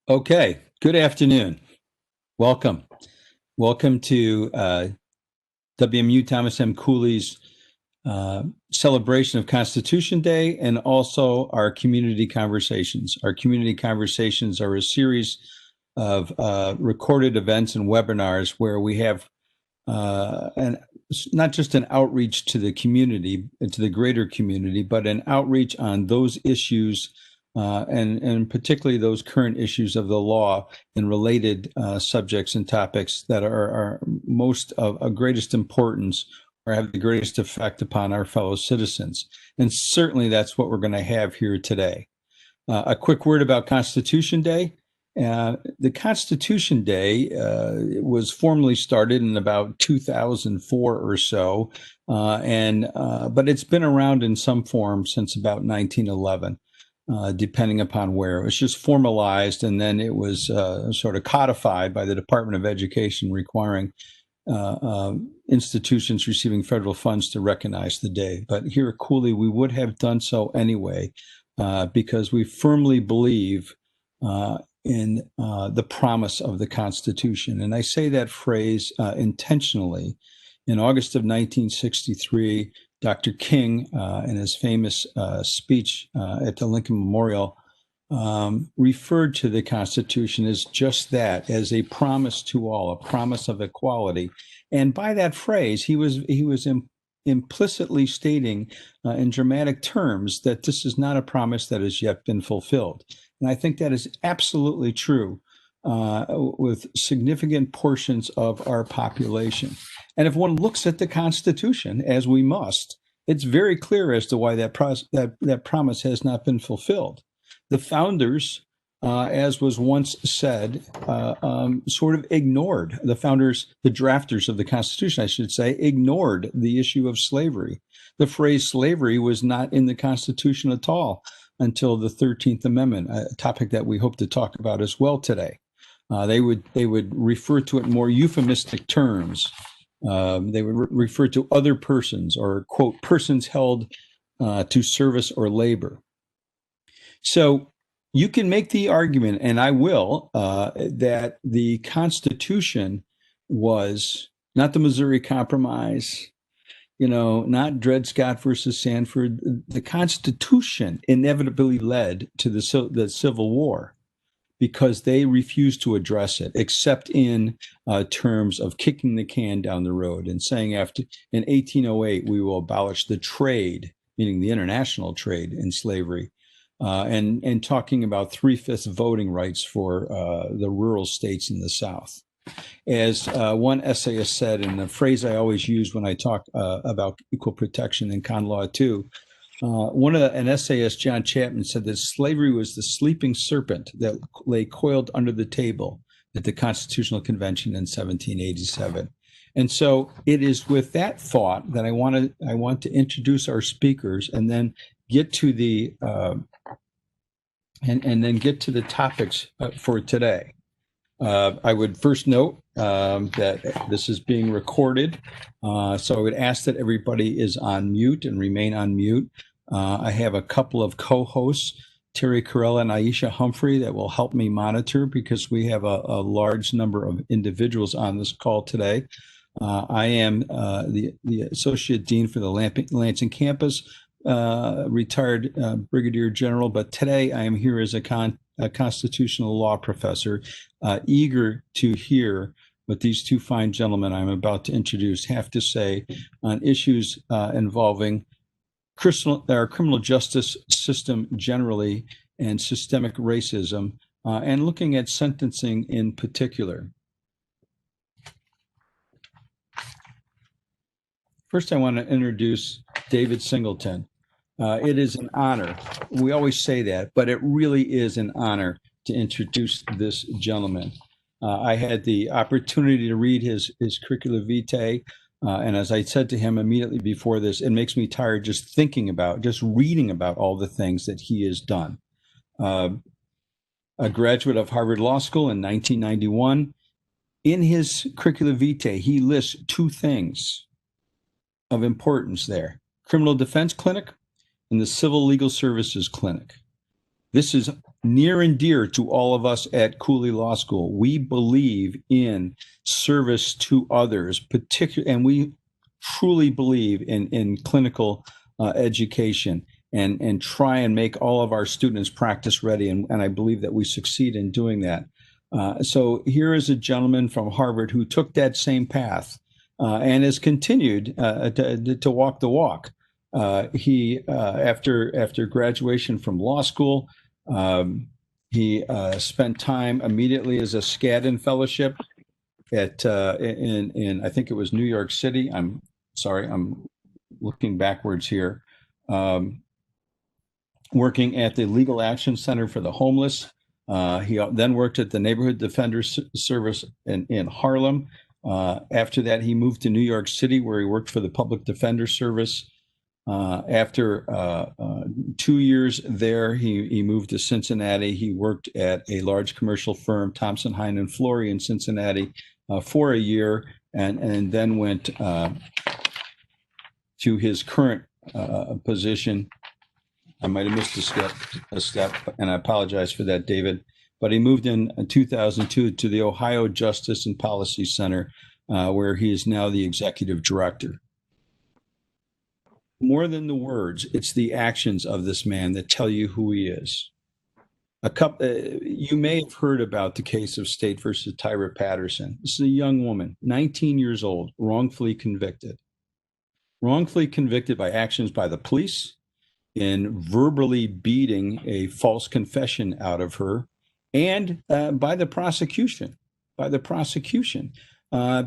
Okay, good afternoon. Welcome. Welcome to WMU Thomas M. Cooley's celebration of Constitution Day and also our community conversations. Our community conversations are a series of recorded events and webinars where we have not just an outreach to the community, to the greater community, but an outreach on those issues and particularly those current issues of the law and related subjects and topics that are most of greatest importance or have the greatest effect upon our fellow citizens. And certainly that's what we're going to have here today. A quick word about Constitution Day. The Constitution Day was formally started in about 2004 or so, but it's been around in some form since about 1911. Depending upon where. It was just formalized, and then it was sort of codified by the Department of Education, requiring institutions receiving federal funds to recognize the day. But here at Cooley, we would have done so anyway, because we firmly believe in the promise of the Constitution. And I say that phrase intentionally. In August of 1963, Dr. King, in his famous speech at the Lincoln Memorial, referred to the Constitution as just that, as a promise to all, a promise of equality. And by that phrase, he was implicitly stating in dramatic terms that this is not a promise that has yet been fulfilled. And I think that is absolutely true with significant portions of our population. And if one looks at the Constitution, as we must, it's very clear as to why that promise has not been fulfilled. The founders, as was once said, sort of ignored, the drafters of the Constitution, I should say, ignored the issue of slavery. The phrase slavery was not in the Constitution at all until the 13th Amendment, a topic that we hope to talk about as well today. They would refer to it in more euphemistic terms. They would refer to other persons or, quote, persons held to service or labor. So you can make the argument, and I will, that the Constitution was not the Missouri Compromise, not Dred Scott versus Sanford. The Constitution inevitably led to the Civil War, because they refused to address it, except in terms of kicking the can down the road and saying in 1808, we will abolish the trade, meaning the international trade in slavery, and talking about 3/5 voting rights for the rural states in the South. As one essayist said, and the phrase I always use when I talk about equal protection in con law too, an essayist, John Chapman, said that slavery was the sleeping serpent that lay coiled under the table at the Constitutional Convention in 1787. And so it is with that thought that I want to introduce our speakers and then get to the topics for today. I would first note that this is being recorded, so I would ask that everybody is on mute and remain on mute. I have a couple of co-hosts, Terry Carella and Aisha Humphrey, that will help me monitor because we have a large number of individuals on this call today. I am the Associate Dean for the Lansing campus, retired Brigadier General, but today I am here as a constitutional law professor, eager to hear what these two fine gentlemen I'm about to introduce have to say on issues involving our criminal justice system generally and systemic racism, and looking at sentencing in particular. First, I want to introduce David Singleton. It is an honor. We always say that, but it really is an honor to introduce this gentleman. I had the opportunity to read his curricula vitae, and as I said to him immediately before this, it makes me tired just reading about all the things that he has done. A graduate of Harvard Law School in 1991. In his curricula vitae, he lists two things of importance there: criminal defense clinic and the civil legal services clinic. This is near and dear to all of us at Cooley Law School. We believe in service to others, and we truly believe in clinical education and try and make all of our students practice ready. And I believe that we succeed in doing that. So here is a gentleman from Harvard who took that same path and has continued to walk the walk. He after graduation from law school, he spent time immediately as a Skadden Fellowship at in I think it was New York City. I'm sorry, I'm looking backwards here. Working at the Legal Action Center for the Homeless. He then worked at the Neighborhood Defender Service in Harlem. After that, he moved to New York City, where he worked for the Public Defender Service. After 2 years there, he moved to Cincinnati. He worked at a large commercial firm, Thompson, Hine and Flory in Cincinnati for a year, and then went to his current position. I might have missed a step, and I apologize for that, David. But he moved in 2002 to the Ohio Justice and Policy Center, where he is now the executive director. More than the words, it's the actions of this man that tell you who he is. You may have heard about the case of State versus Tyra Patterson. This is a young woman, 19 years old, wrongfully convicted by actions by the police in verbally beating a false confession out of her, and by the prosecution,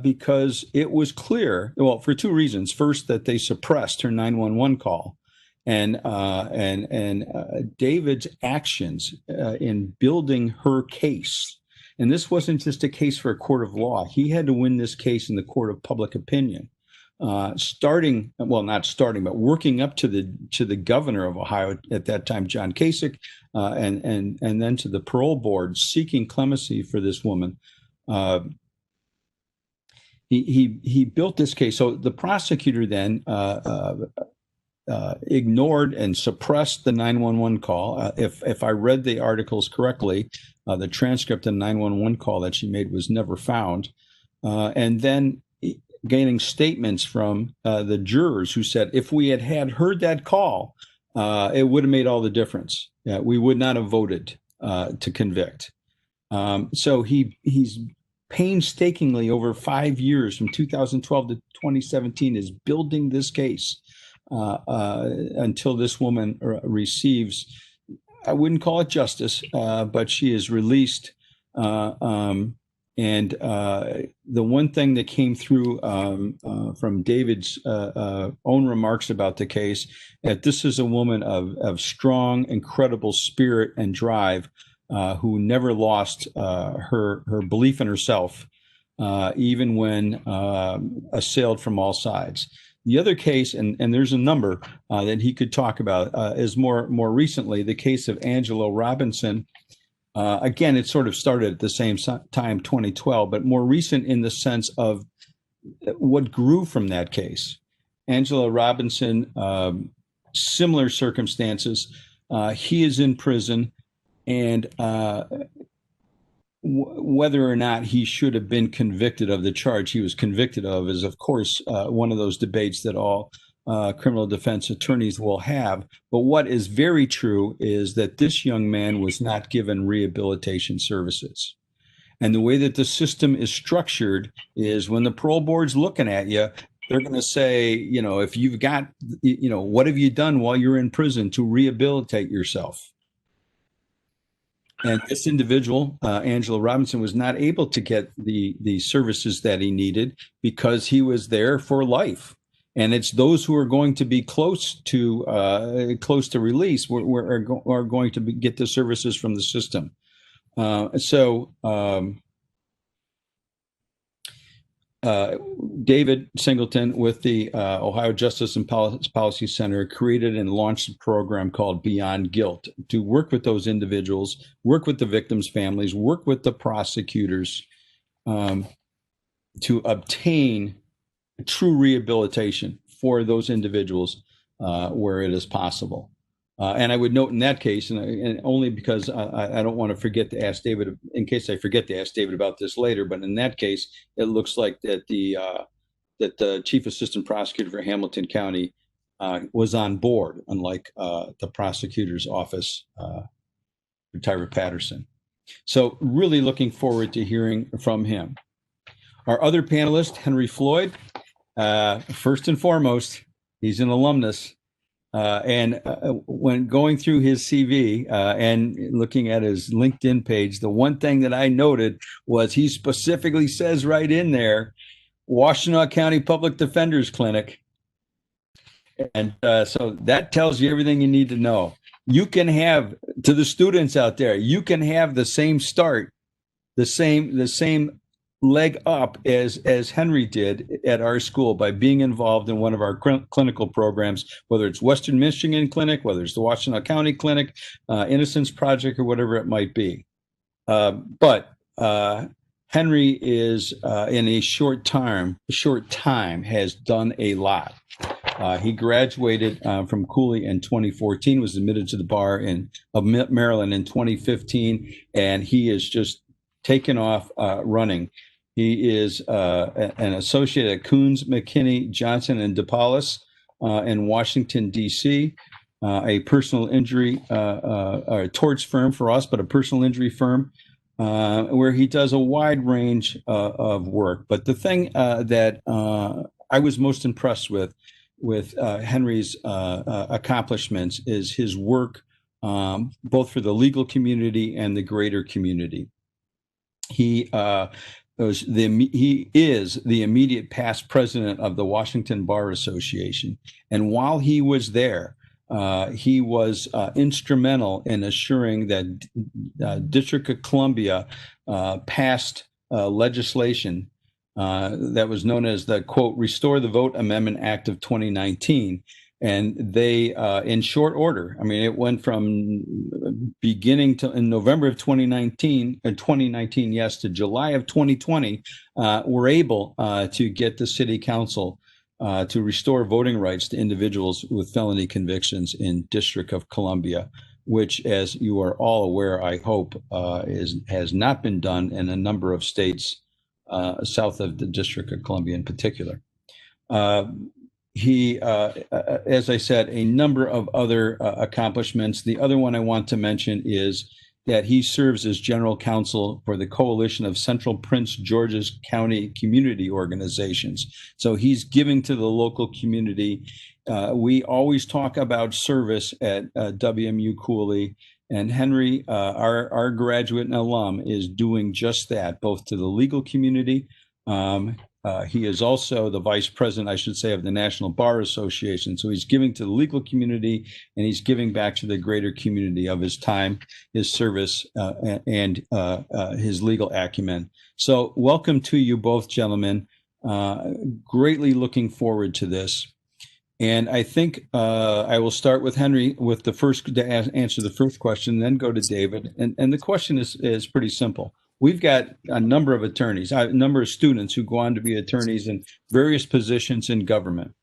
because it was clear, well, for two reasons. First, that they suppressed her 911 call, and David's actions in building her case. And this wasn't just a case for a court of law. He had to win this case in the court of public opinion. Not starting, but working up to the governor of Ohio at that time, John Kasich, and then to the parole board seeking clemency for this woman. He built this case. So the prosecutor then ignored and suppressed the 911 call. If I read the articles correctly, the transcript of the 911 call that she made was never found, and then gaining statements from the jurors who said, if we had heard that call, it would have made all the difference. We would not have voted to convict. So he's painstakingly over 5 years, from 2012 to 2017, is building this case until this woman receives, I wouldn't call it justice, but she is released. And the one thing that came through from David's own remarks about the case, that this is a woman of strong, incredible spirit and drive, who never lost her belief in herself, even when assailed from all sides. The other case, and there's a number that he could talk about, is more recently the case of Angelo Robinson. Again, it sort of started at the same time, 2012, but more recent in the sense of what grew from that case. Angelo Robinson, similar circumstances. He is in prison, and whether or not he should have been convicted of the charge he was convicted of is, of course, one of those debates that all criminal defense attorneys will have. But what is very true is that this young man was not given rehabilitation services. And the way that the system is structured is, when the parole board's looking at you, they're going to say, if you've got, what have you done while you're in prison to rehabilitate yourself? And this individual, Angelo Robinson, was not able to get the services that he needed because he was there for life. And it's those who are going to be close to release are going to get the services from the system. David Singleton with the Ohio Justice and Policy Center created and launched a program called Beyond Guilt to work with those individuals, work with the victims' families, work with the prosecutors to obtain true rehabilitation for those individuals where it is possible. And I would note in that case, and only because I don't want to forget to ask David, in case I forget to ask David about this later, but in that case, it looks like that the chief assistant prosecutor for Hamilton County was on board, unlike the prosecutor's office for Tyra Patterson. So really looking forward to hearing from him. Our other panelist, Henry Floyd, first and foremost, he's an alumnus. And when going through his CV and looking at his LinkedIn page, the one thing that I noted was he specifically says right in there, Washtenaw County Public Defender's Clinic. And so that tells you everything you need to know. You can have, to the students out there, you can have the same start, the same leg up as Henry did at our school by being involved in one of our clinical programs, whether it's Western Michigan Clinic, whether it's the Washtenaw County Clinic, Innocence Project, or whatever it might be. But Henry is in a short time has done a lot. He graduated from Cooley in 2014, was admitted to the bar of Maryland in 2015, and he is just taken off running. He is an associate at Coons, McKinney, Johnson, and DePaulis in Washington, D.C., a personal injury or torts firm for us, but a personal injury firm where he does a wide range of work. But the thing that I was most impressed with Henry's accomplishments is his work both for the legal community and the greater community. He is the immediate past president of the Washington Bar Association. And while he was there, he was instrumental in assuring that District of Columbia passed legislation that was known as the, quote, Restore the Vote Amendment Act of 2019. And they, in short order, I mean, it went from beginning to in November of 2019, yes, to July of 2020, were able to get the city council to restore voting rights to individuals with felony convictions in District of Columbia, which, as you are all aware, I hope, has not been done in a number of states south of the District of Columbia in particular. He, as I said, a number of other accomplishments. The other one I want to mention is that he serves as general counsel for the Coalition of Central Prince George's County Community Organizations. So he's giving to the local community. We always talk about service at WMU Cooley, and Henry, our graduate and alum, is doing just that, both to the legal community. He is also the vice president, I should say, of the National Bar Association. So he's giving to the legal community, and he's giving back to the greater community of his time, his service, and his legal acumen. So welcome to you both, gentlemen. Greatly looking forward to this. And I think I will start with Henry with the first to answer the first question, then go to David. And the question is pretty simple. We've got a number of attorneys, a number of students who go on to be attorneys in various positions in government,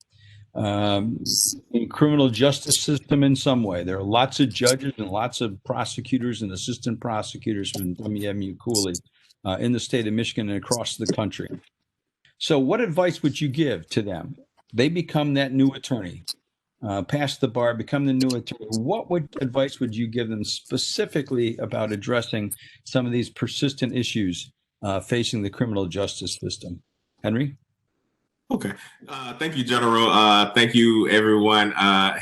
in criminal justice system in some way. There are lots of judges and lots of prosecutors and assistant prosecutors from WMU Cooley in the state of Michigan and across the country. So what advice would you give to them? They become that new attorney, pass the bar, become the new attorney. What advice would you give them specifically about addressing some of these persistent issues facing the criminal justice system? Henry? Okay. Thank you, General. Thank you, everyone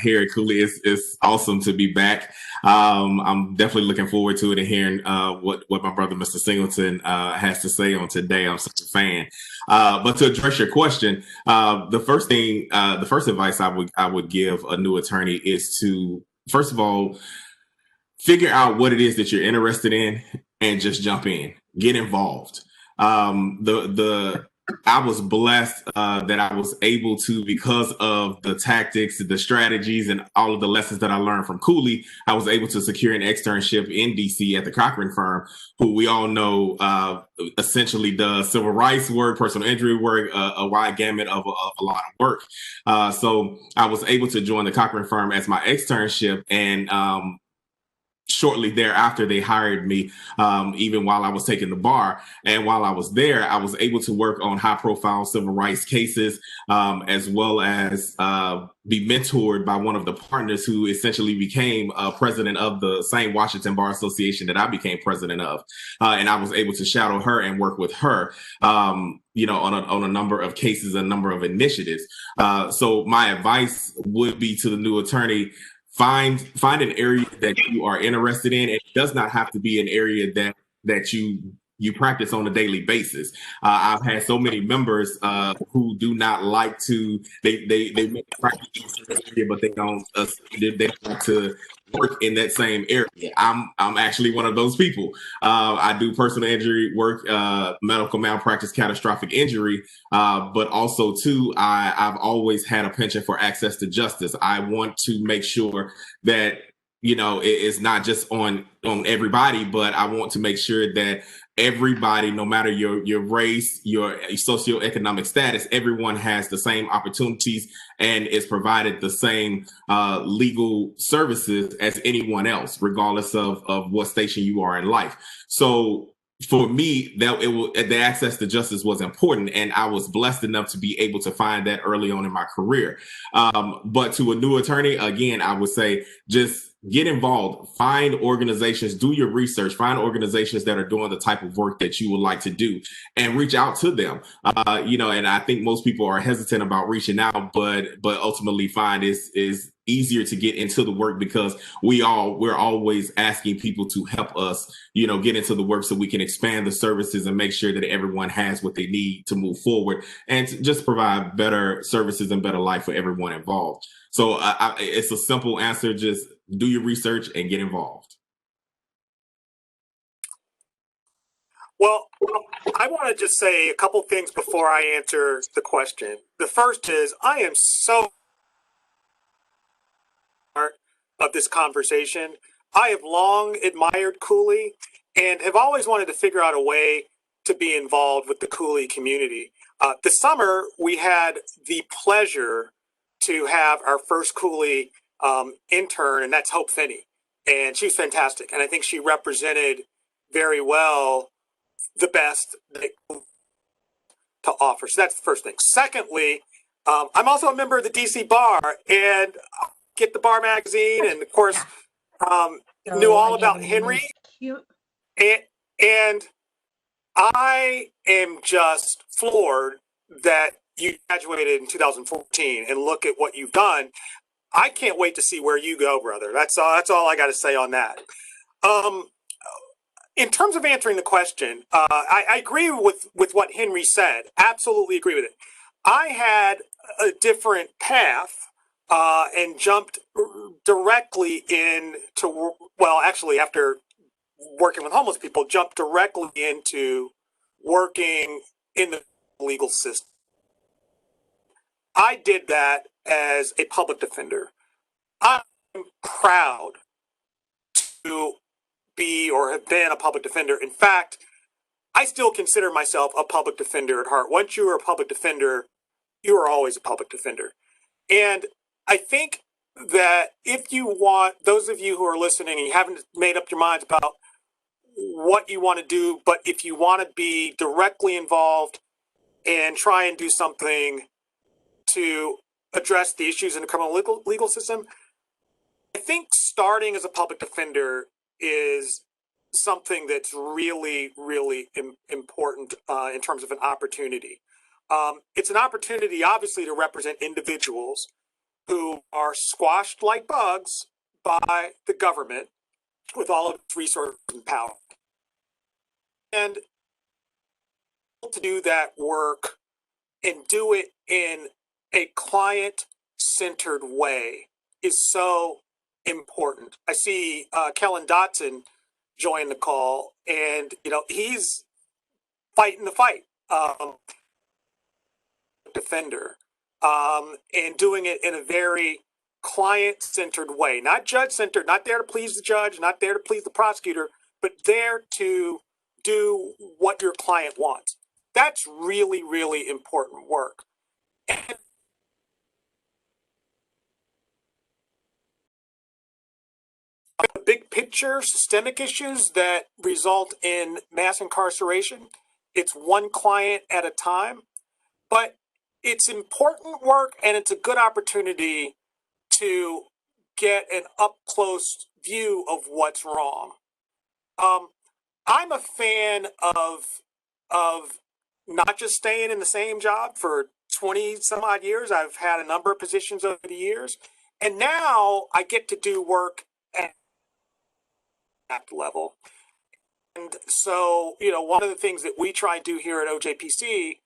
here at Cooley. It's awesome to be back. I'm definitely looking forward to it and hearing what my brother, Mr. Singleton, has to say on today. I'm such a fan. But to address your question, the first advice I would give a new attorney is to, first of all, figure out what it is that you're interested in and just jump in, get involved. I was blessed that I was able to, because of the tactics, the strategies, and all of the lessons that I learned from Cooley, I was able to secure an externship in DC at the Cochran firm, who we all know essentially does civil rights work, personal injury work, a wide gamut of a lot of work. So I was able to join the Cochran firm as my externship, and shortly thereafter, they hired me, even while I was taking the bar. And while I was there, I was able to work on high profile civil rights cases, as well as be mentored by one of the partners who essentially became president of the same Washington Bar Association that I became president of. And I was able to shadow her and work with her, on a number of cases, a number of initiatives. So my advice would be to the new attorney: find an area that you are interested in. It does not have to be an area that you practice on a daily basis. I've had so many members who do not like to they make practice in a certain area, but they don't like to work in that same area. I'm actually one of those people. I do personal injury work, medical malpractice, catastrophic injury, but also too, I've always had a penchant for access to justice. I want to make sure that it's not just on everybody, but I want to make sure that everybody, no matter your race, your socioeconomic status, everyone has the same opportunities and is provided the same legal services as anyone else, regardless of what station you are in life. So for me, the access to justice was important, and I was blessed enough to be able to find that early on in my career. But to a new attorney, again, I would say just get involved, find organizations, do your research, find organizations that are doing the type of work that you would like to do, and reach out to them. And I think most people are hesitant about reaching out, but ultimately find is easier to get into the work, because we're always asking people to help us, get into the work so we can expand the services and make sure that everyone has what they need to move forward and to just provide better services and better life for everyone involved. So it's a simple answer: just do your research and get involved. Well, I want to just say a couple things before I answer the question. The first is, I am so of this conversation. I have long admired Cooley and have always wanted to figure out a way to be involved with the Cooley community. This summer, we had the pleasure to have our first Cooley intern, and that's Hope Finney. And she's fantastic. And I think she represented very well the best to offer. So that's the first thing. Secondly, I'm also a member of the DC Bar, and get the Bar magazine, and of course, knew all about Henry. And I am just floored that you graduated in 2014 and look at what you've done. I can't wait to see where you go, brother. That's all I got to say on that. In terms of answering the question, I agree with what Henry said. Absolutely agree with it. I had a different path and jumped directly into, well, actually, after working with homeless people, jumped directly into working in the legal system. I did that as a public defender. I'm proud to be or have been a public defender. In fact, I still consider myself a public defender at heart. Once you are a public defender, you are always a public defender. And I think that if you want, those of you who are listening and you haven't made up your minds about what you want to do, but if you want to be directly involved and try and do something to address the issues in the criminal legal system, I think starting as a public defender is something that's really, really important in terms of an opportunity. It's an opportunity, obviously, to represent individuals who are squashed like bugs by the government with all of its resources and power. And to do that work and do it in a client-centered way is so important. I see Kellen Dotson join the call, and he's fighting the fight. defender, and doing it in a very client-centered way, not judge-centered, not there to please the judge, not there to please the prosecutor, but there to do what your client wants. That's really, really important work. And the big picture systemic issues that result in mass incarceration, it's one client at a time, but it's important work and it's a good opportunity to get an up close view of what's wrong. I'm a fan of not just staying in the same job for 20 some odd years. I've had a number of positions over the years, and now I get to do work at that level. And so, one of the things that we try to do here at OJPC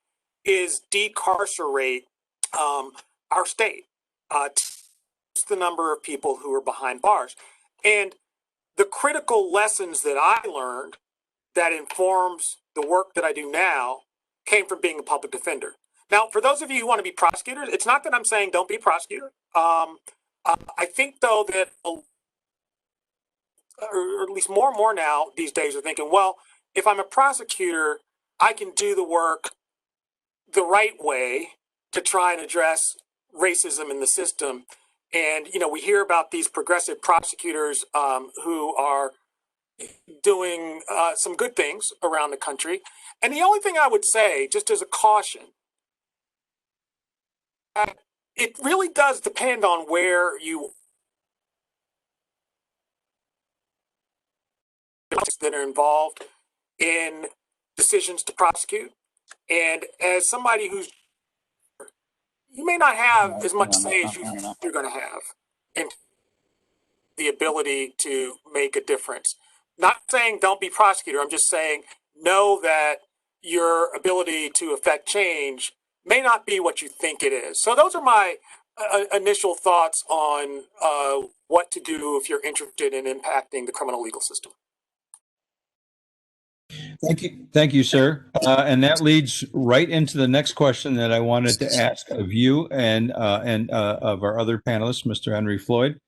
is decarcerate our state, the number of people who are behind bars. And the critical lessons that I learned that informs the work that I do now came from being a public defender. Now, for those of you who want to be prosecutors, it's not that I'm saying don't be a prosecutor. I think, though, that, or at least more and more now these days are thinking, well, if I'm a prosecutor, I can do the work the right way to try and address racism in the system. And, we hear about these progressive prosecutors who are doing some good things around the country. And the only thing I would say, just as a caution, it really does depend on where you that are involved in decisions to prosecute. And as somebody who's, you may not have as much say as you're going to have in the ability to make a difference. Not saying don't be prosecutor. I'm just saying know that your ability to affect change may not be what you think it is. So those are my initial thoughts on what to do if you're interested in impacting the criminal legal system. Thank you, sir. And that leads right into the next question that I wanted to ask of you and of our other panelists, Mr. Henry Floyd.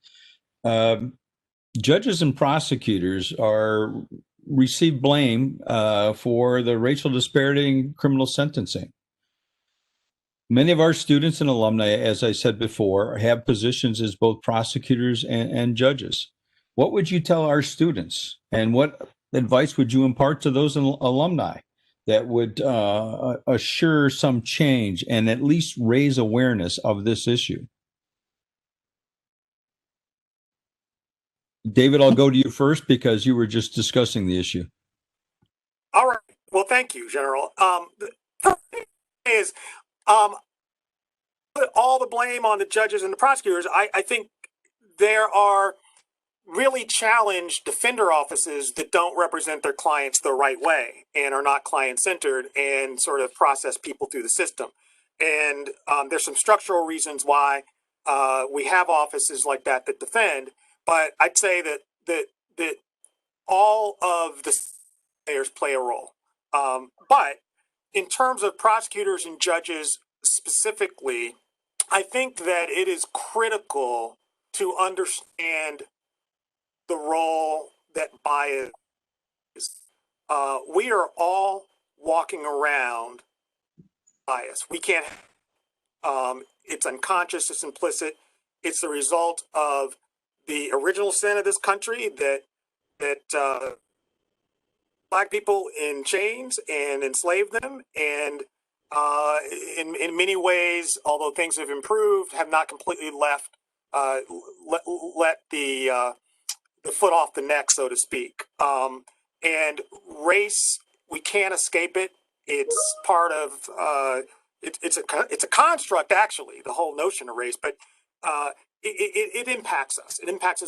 Judges and prosecutors receive blame for the racial disparity in criminal sentencing. Many of our students and alumni, as I said before, have positions as both prosecutors and judges. What would you tell our students, and what advice would you impart to those alumni that would assure some change and at least raise awareness of this issue? David, I'll go to you first because you were just discussing the issue. All right. Well, thank you, General. The thing is, put all the blame on the judges and the prosecutors. I think there are really challenged defender offices that don't represent their clients the right way and are not client-centered and sort of process people through the system. And there's some structural reasons why we have offices like that defend. But I'd say that all of the players play a role. But in terms of prosecutors and judges specifically, I think that it is critical to understand the role that bias is. We are all walking around bias. We can't. It's unconscious. It's implicit. It's the result of the original sin of this country that Black people in chains and enslaved them, and in many ways, although things have improved, have not completely let the foot off the neck, so to speak. And race, we can't escape it. It's part of it's a construct, actually, the whole notion of race, but it impacts us. It impacts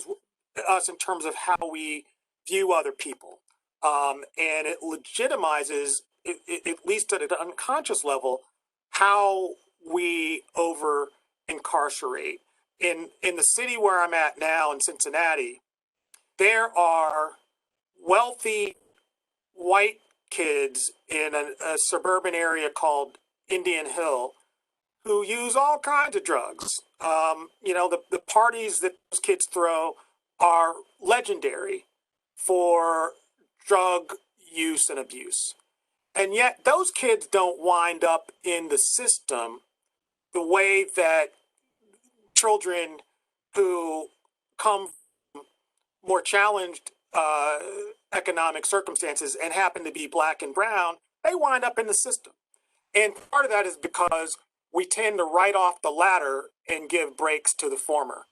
us in terms of how we view other people, and it legitimizes, at least at an unconscious level, how we over incarcerate. In the city where I'm at now, in Cincinnati, there are wealthy white kids in a suburban area called Indian Hill who use all kinds of drugs. The parties that those kids throw are legendary for drug use and abuse. And yet those kids don't wind up in the system the way that children who come from more challenged economic circumstances and happen to be black and brown, they wind up in the system. And part of that is because we tend to write off the latter and give breaks to the former.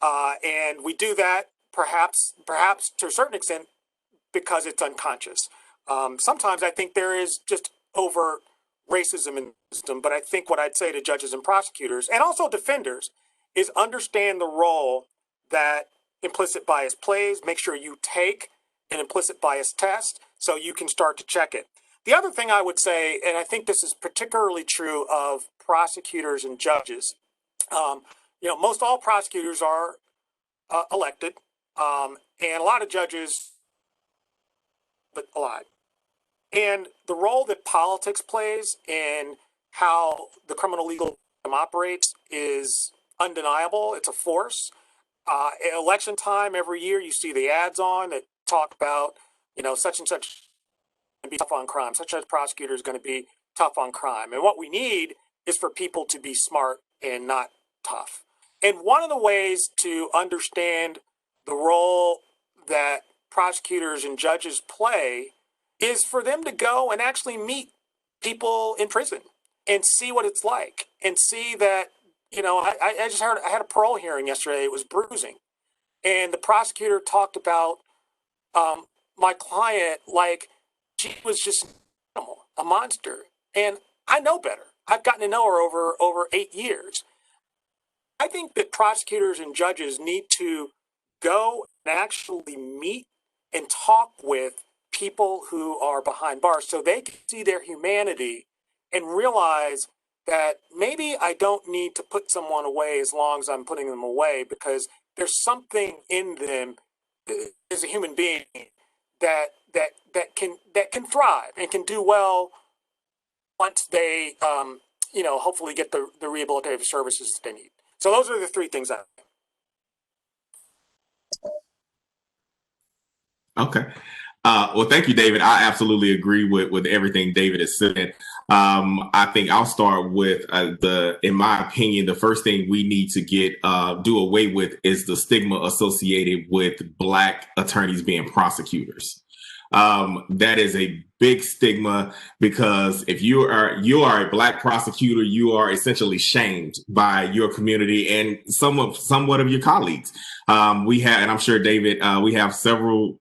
And we do that perhaps to a certain extent because it's unconscious. Sometimes I think there is just overt racism in the system, but I think what I'd say to judges and prosecutors and also defenders is understand the role that implicit bias plays. Make sure you take an implicit bias test so you can start to check it. The other thing I would say, and I think this is particularly true of prosecutors and judges, most all prosecutors are elected, and a lot of judges, but a lot. And the role that politics plays in how the criminal legal system operates is undeniable. It's a force. Election time every year, you see the ads on that talk about, such and such going to be tough on crime. Such as prosecutor is going to be tough on crime. And what we need is for people to be smart and not tough. And one of the ways to understand the role that prosecutors and judges play is for them to go and actually meet people in prison and see what it's like and see that, I just heard, I had a parole hearing yesterday. It was bruising. And the prosecutor talked about my client like she was just an animal, a monster. And I know better. I've gotten to know her over 8 years. I think that prosecutors and judges need to go and actually meet and talk with people who are behind bars so they can see their humanity and realize that maybe I don't need to put someone away as long as I'm putting them away, because there's something in them as a human being that can thrive and can do well once they hopefully get the rehabilitative services that they need. So those are the three things I think. Okay. Well, thank you, David. I absolutely agree with everything David has said. I think I'll start with in my opinion, the first thing we need to do away with is the stigma associated with Black attorneys being prosecutors. That is a big stigma, because if you are a Black prosecutor, you are essentially shamed by your community and somewhat of your colleagues. We have, and I'm sure David, we have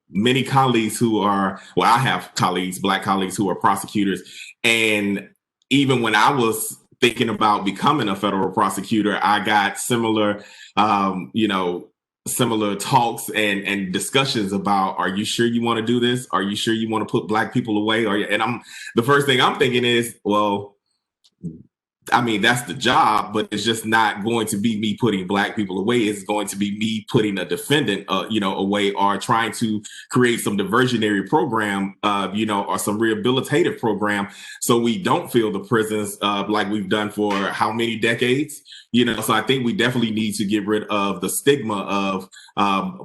many colleagues I have colleagues, Black colleagues who are prosecutors. And even when I was thinking about becoming a federal prosecutor, I got similar talks and discussions about, are you sure you want to do this? Are you sure you want to put Black people away? The first thing I'm thinking is, well, I mean, that's the job, but it's just not going to be me putting Black people away. It's going to be me putting a defendant, away, or trying to create some diversionary program, or some rehabilitative program, so we don't fill the prisons like we've done for how many decades. So I think we definitely need to get rid of the stigma of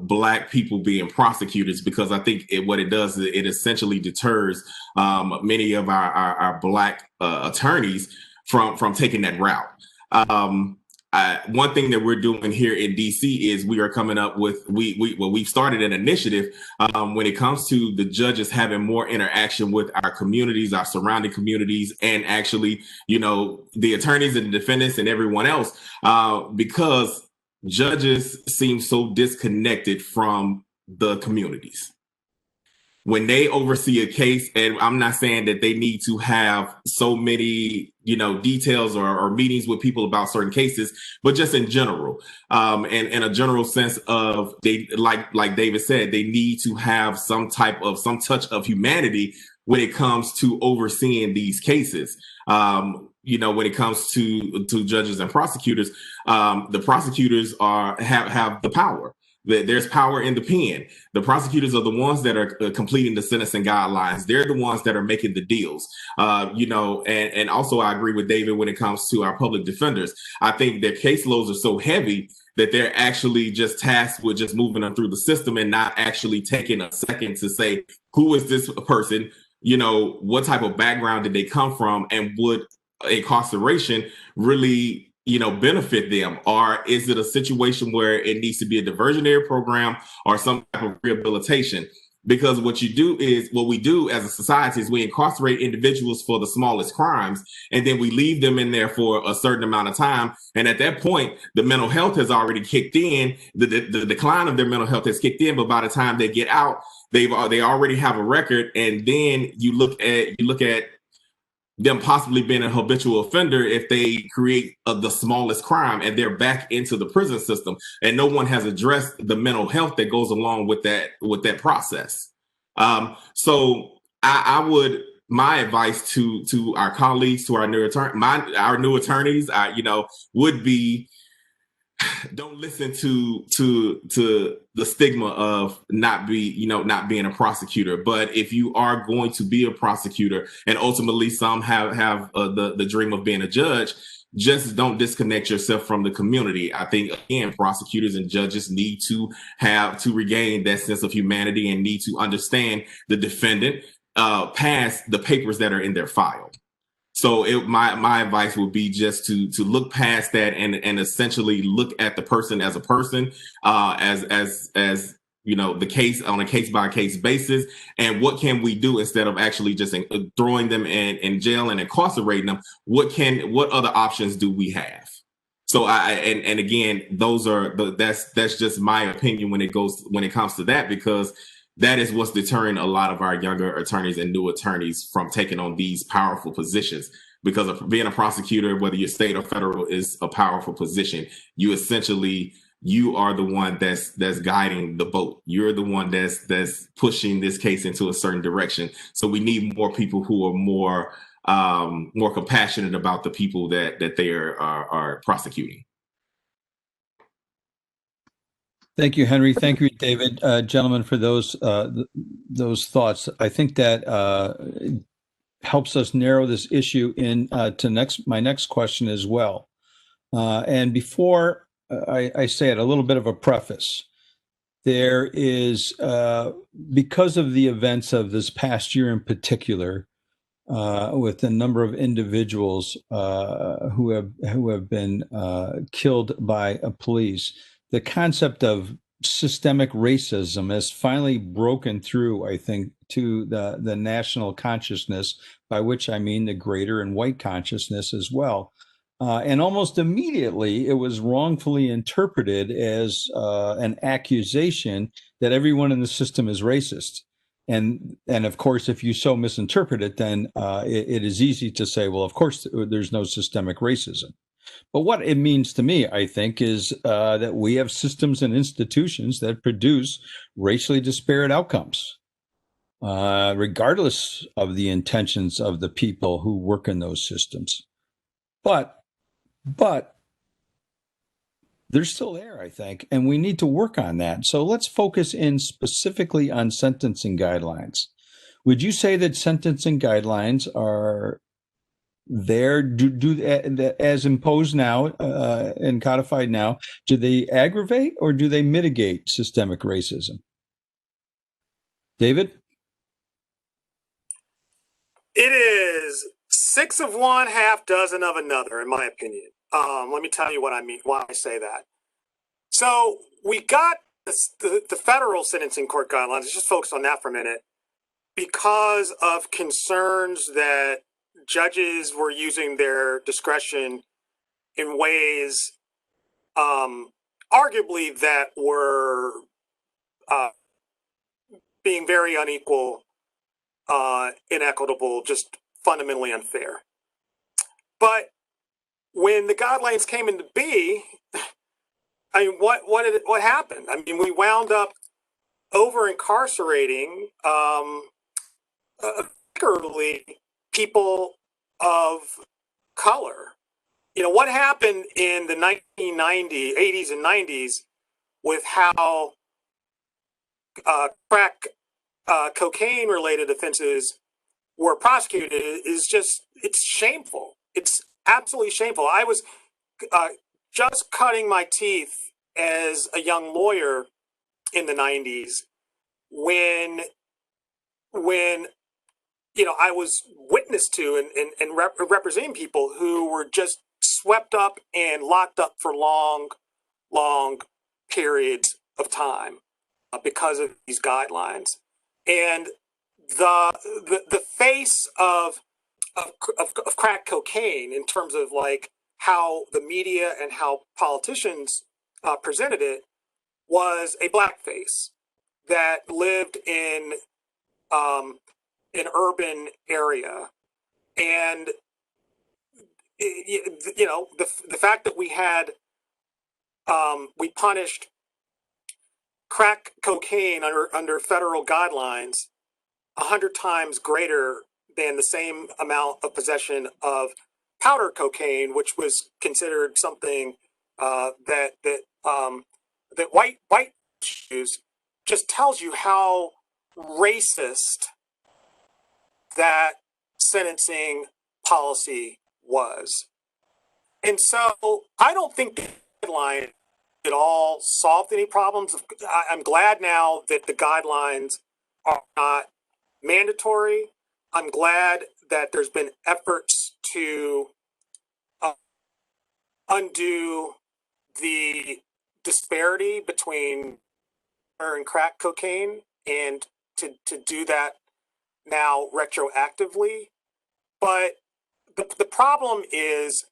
Black people being prosecutors, because I think what it does is it essentially deters many of our Black attorneys from taking that route. One thing that we're doing here in DC is we are coming up with, we've started an initiative when it comes to the judges having more interaction with our communities, our surrounding communities, and actually, the attorneys and the defendants and everyone else, because judges seem so disconnected from the communities. When they oversee a case, and I'm not saying that they need to have so many, details or meetings with people about certain cases, but just in general, and in a general sense of, they, like David said, they need to have some touch of humanity when it comes to overseeing these cases. When it comes to judges and prosecutors, the prosecutors have the power. There's power in the pen. The prosecutors are the ones that are completing the sentencing guidelines. They're the ones that are making the deals. And also I agree with David when it comes to our public defenders. I think their caseloads are so heavy that they're actually just tasked with just moving them through the system and not actually taking a second to say, who is this person? What type of background did they come from? And would incarceration really benefit them? Or is it a situation where it needs to be a diversionary program or some type of rehabilitation? Because what we do as a society is we incarcerate individuals for the smallest crimes, and then we leave them in there for a certain amount of time. And at that point, the mental health has already kicked in. The decline of their mental health has kicked in. But by the time they get out, they already have a record. And then you look at them possibly being a habitual offender if they create the smallest crime and they're back into the prison system, and no one has addressed the mental health that goes along with that process. So I would, my advice to our colleagues, to our new attorneys, would be, don't listen to the stigma of not being a prosecutor. But if you are going to be a prosecutor, and ultimately some have the dream of being a judge, just don't disconnect yourself from the community. I think, again, prosecutors and judges need to regain that sense of humanity and need to understand the defendant past the papers that are in their file. So my advice would be just to look past that and essentially look at the person as a person, as the case on a case by case basis, and what can we do instead of actually just throwing them in jail and incarcerating them? What other options do we have? So again, that's just my opinion when it comes to that, because that is what's deterring a lot of our younger attorneys and new attorneys from taking on these powerful positions. Because of being a prosecutor, whether you're state or federal, is a powerful position. You are the one that's guiding the boat. You're the one that's pushing this case into a certain direction. So we need more people who are more compassionate about the people that they are prosecuting. Thank you, Henry. Thank you, David. Gentlemen, for those thoughts. I think that helps us narrow this issue in to my next question as well. And before I say it, a little bit of a preface. There is, because of the events of this past year in particular, with the number of individuals who have been killed by police, the concept of systemic racism has finally broken through, I think, to the national consciousness, by which I mean the greater and white consciousness as well. And almost immediately, it was wrongfully interpreted as an accusation that everyone in the system is racist. And of course, if you so misinterpret it, then it is easy to say, well, of course, there's no systemic racism. But what it means to me, I think, is that we have systems and institutions that produce racially disparate outcomes, regardless of the intentions of the people who work in those systems. But they're still there, I think, and we need to work on that. So let's focus in specifically on sentencing guidelines. Would you say that sentencing guidelines are there, as imposed now and codified now, do they aggravate or do they mitigate systemic racism? David? It is 6 of one, half dozen of another, in my opinion. Let me tell you what I mean, why I say that. So we got the federal sentencing court guidelines. Let's just focus on that for a minute, because of concerns that judges were using their discretion in ways arguably that were being very unequal, inequitable, just fundamentally unfair. But when the guidelines came into being, I mean, what happened? I mean, we wound up over incarcerating particularly people of color. You know, what happened in the 1980s and 90s with how crack cocaine related offenses were prosecuted is just, it's shameful. It's absolutely shameful. I was just cutting my teeth as a young lawyer in the 90s when I was witness to and representing people who were just swept up and locked up for long periods of time because of these guidelines. And the face of crack cocaine in terms of like how the media and how politicians presented it was a blackface that lived in an urban area. And the fact that we had we punished crack cocaine under federal guidelines 100 times greater than the same amount of possession of powder cocaine, which was considered something that white issues, just tells you how racist that sentencing policy was. And so I don't think the guideline at all solved any problems. I'm glad now that the guidelines are not mandatory. I'm glad that there's been efforts to undo the disparity between and crack cocaine and to do that now retroactively. But the problem is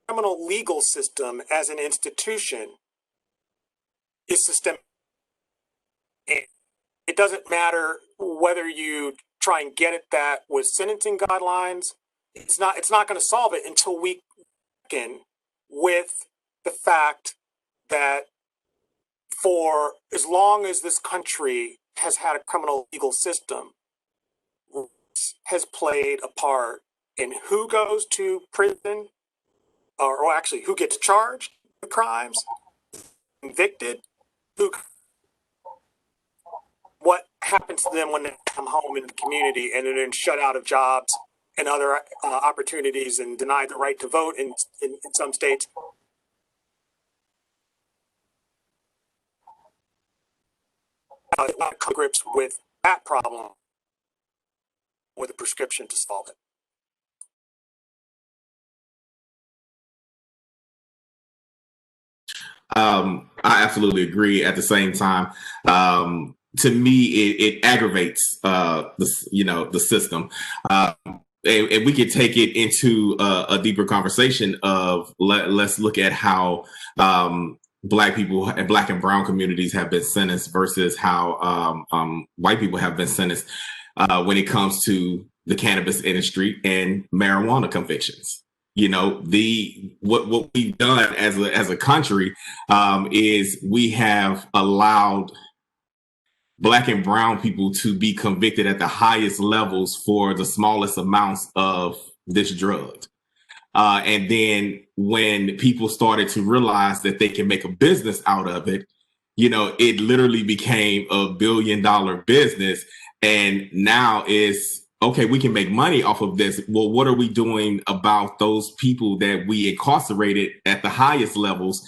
the criminal legal system as an institution is systemic. It doesn't matter whether you try and get at that with sentencing guidelines. It's not going to solve it until we reckon with the fact that for as long as this country has had a criminal legal system, race has played a part in who goes to prison, or actually who gets charged with crimes, convicted, what happens to them when they come home in the community and are then shut out of jobs and other opportunities and denied the right to vote in some states. Come to grips with that problem with a prescription to solve it. I absolutely agree. At the same time, to me, it aggravates the system. And we could take it into a deeper conversation of let's look at how Black people and Black and brown communities have been sentenced versus how white people have been sentenced when it comes to the cannabis industry and marijuana convictions. What we've done as a country is we have allowed Black and brown people to be convicted at the highest levels for the smallest amounts of this drug. And then when people started to realize that they can make a business out of it, it literally became $1 billion business. And now it's, okay, we can make money off of this. Well, what are we doing about those people that we incarcerated at the highest levels,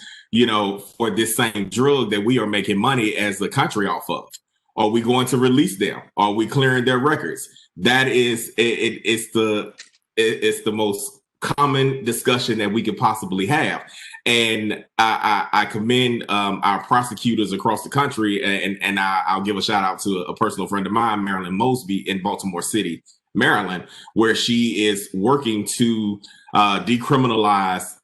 for this same drug that we are making money as a country off of? Are we going to release them? Are we clearing their records? That is, it's the most common discussion that we could possibly have. And I commend our prosecutors across the country, and I'll give a shout out to a personal friend of mine, Marilyn Mosby in Baltimore City, Maryland, where she is working to decriminalize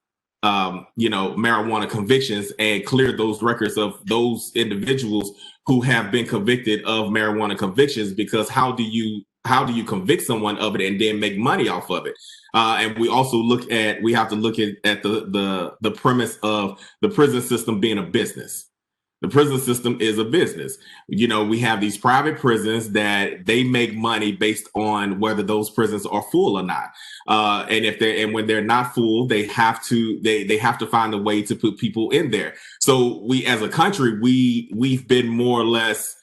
marijuana convictions and clear those records of those individuals who have been convicted of marijuana convictions. Because how do you convict someone of it and then make money off of it? And we also have to look at the premise of the prison system being a business. The prison system is a business. You know, we have these private prisons that they make money based on whether those prisons are full or not. And when they're not full, they have to find a way to put people in there. So we, as a country, we've been more or less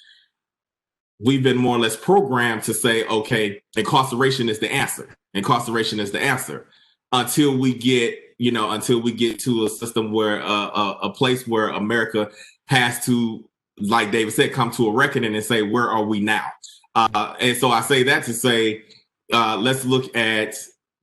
programmed to say, okay, incarceration is the answer. Incarceration is the answer until we get to a system where a place where America has to, like David said, come to a reckoning and say, where are we now? And so I say that to say, let's look at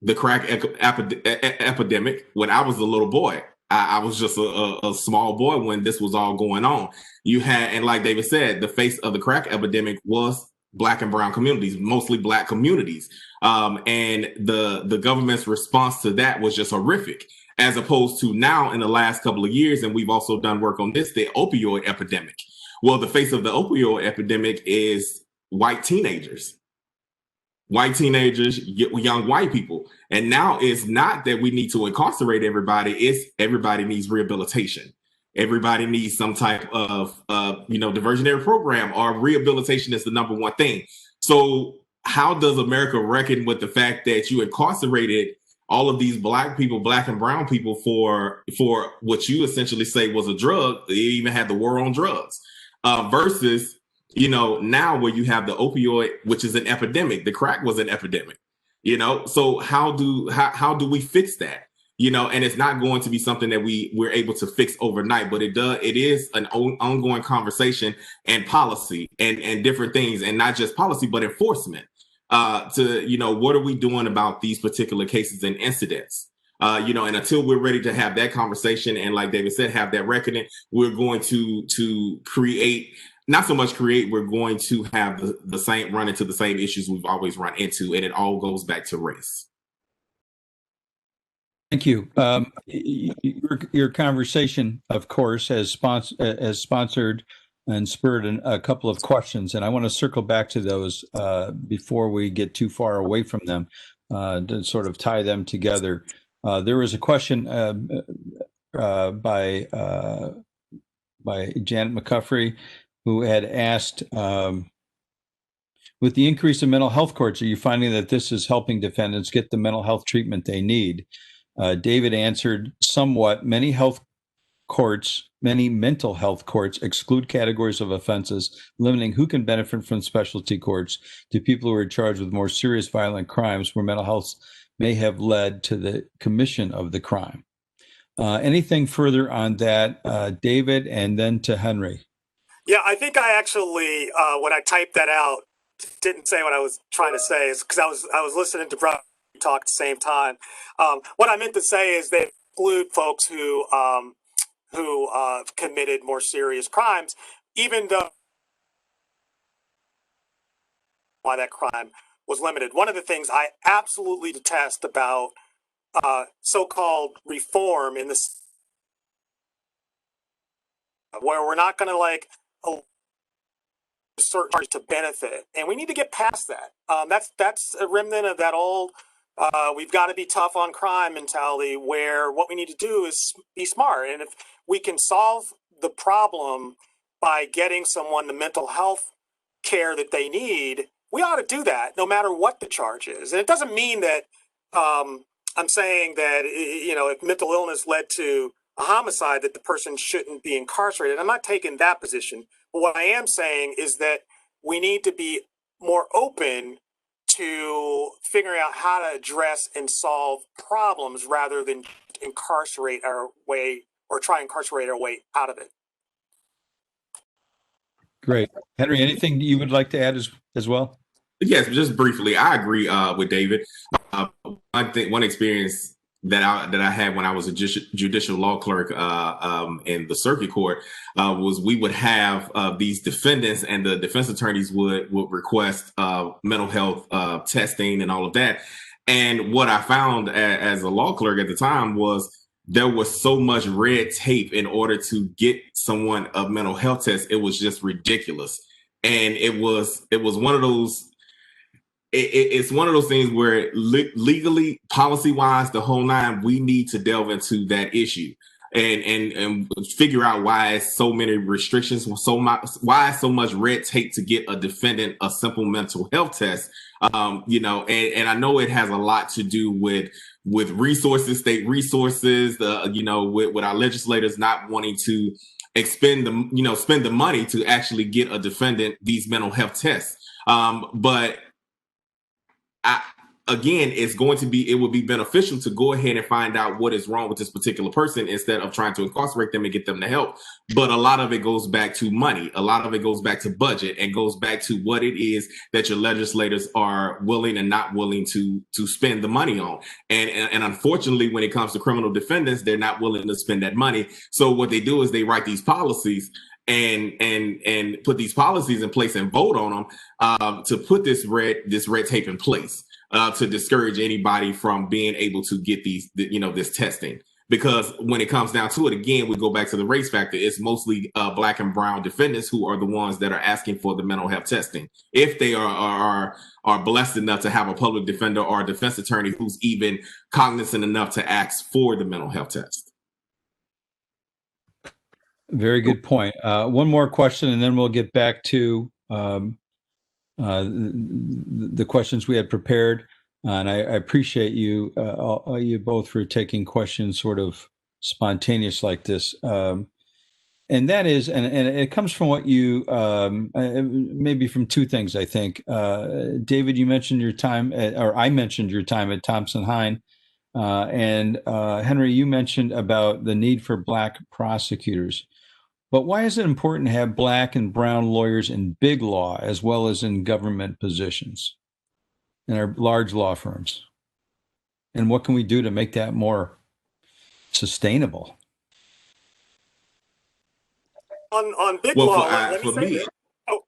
the crack epidemic. When I was a little boy, I was just a small boy when this was all going on. You had, and like David said, the face of the crack epidemic was Black and brown communities, mostly Black communities. And the government's response to that was just horrific, as opposed to now in the last couple of years, and we've also done work on this, the opioid epidemic. Well, the face of the opioid epidemic is white teenagers, young white people. And now it's not that we need to incarcerate everybody, it's everybody needs rehabilitation. Everybody needs some type of, diversionary program, or rehabilitation is the number one thing. So how does America reckon with the fact that you incarcerated all of these Black people, Black and brown people, for what you essentially say was a drug? They even had the war on drugs, versus, now where you have the opioid, which is an epidemic. The crack was an epidemic, so how do we fix that? And it's not going to be something that we're able to fix overnight, but it is an ongoing conversation and policy and different things, and not just policy, but enforcement. What are we doing about these particular cases and incidents? And until we're ready to have that conversation, and like David said, have that reckoning, we're going to create, not so much create, we're going to have the same, run into the same issues we've always run into, and it all goes back to race. Thank you. Your conversation, of course, has sponsored and spurred a couple of questions, and I want to circle back to those before we get too far away from them, to sort of tie them together. There was a question by Janet McCuffrey, who had asked, with the increase in mental health courts, are you finding that this is helping defendants get the mental health treatment they need? David answered, somewhat. Many mental health courts exclude categories of offenses, limiting who can benefit from specialty courts to people who are charged with more serious violent crimes where mental health may have led to the commission of the crime. Anything further on that, David, and then to Henry? Yeah, I think I actually, when I typed that out, didn't say what I was trying to say, is because I was listening to Brother talk at the same time. What I meant to say is they exclude folks who committed more serious crimes, even though why that crime was limited. One of the things I absolutely detest about so-called reform in this, where we're not going to certain parties to benefit, and we need to get past that. That's a remnant of that old we've got to be tough on crime mentality, where what we need to do is be smart. And if we can solve the problem by getting someone the mental health care that they need, we ought to do that no matter what the charge is. And it doesn't mean that I'm saying that, if mental illness led to a homicide, that the person shouldn't be incarcerated. I'm not taking that position. But what I am saying is that we need to be more open to figuring out how to address and solve problems rather than incarcerate our way, or try and incarcerate our way out of it. Great. Henry, anything you would like to add as well? Yes, just briefly. I agree with David. One experience that I had when I was a judicial law clerk in the circuit court was we would have these defendants, and the defense attorneys would request mental health testing and all of that. And what I found as a law clerk at the time was there was so much red tape in order to get someone a mental health test. It was just ridiculous. And it was one of those, it's one of those things where legally, policy wise, the whole nine, we need to delve into that issue. and figure out why so many restrictions, why so much red tape to get a defendant a simple mental health test. And I know it has a lot to do with resources, state resources, with our legislators not wanting to spend the money to actually get a defendant these mental health tests. But again, it would be beneficial to go ahead and find out what is wrong with this particular person instead of trying to incarcerate them and get them the help. But a lot of it goes back to money. A lot of it goes back to budget and goes back to what it is that your legislators are willing and not willing to spend the money on. And unfortunately, when it comes to criminal defendants, they're not willing to spend that money. So what they do is they write these policies and put these policies in place and vote on them to put this red tape in place. To discourage anybody from being able to get this testing. Because when it comes down to it, again, we go back to the race factor. It's mostly Black and brown defendants who are the ones that are asking for the mental health testing. If they are blessed enough to have a public defender or a defense attorney who's even cognizant enough to ask for the mental health test. Very good point. One more question, and then we'll get back to the questions we had prepared, and I appreciate you both for taking questions sort of spontaneous like this. And that is, and it comes from what you maybe from two things. I think, David, you mentioned your time, or I mentioned your time at Thompson-Hine, and Henry, you mentioned about the need for Black prosecutors. But why is it important to have Black and brown lawyers in big law as well as in government positions in our large law firms? And what can we do to make that more sustainable? On big law, let me for say me. this. Oh,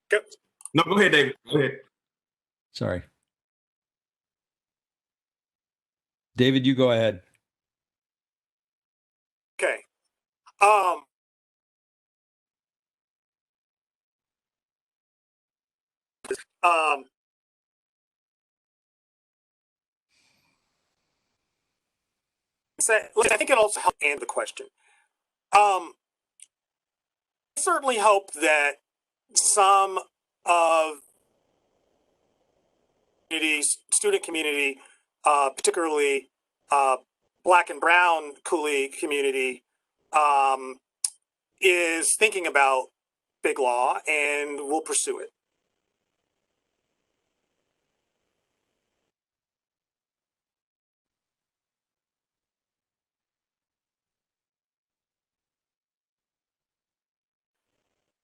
go. No, go ahead, David. Go ahead. Sorry. David, you go ahead. Okay. I think it also helps answer the question. I certainly hope that some of student community, particularly Black and brown Cooley community, is thinking about big law and will pursue it.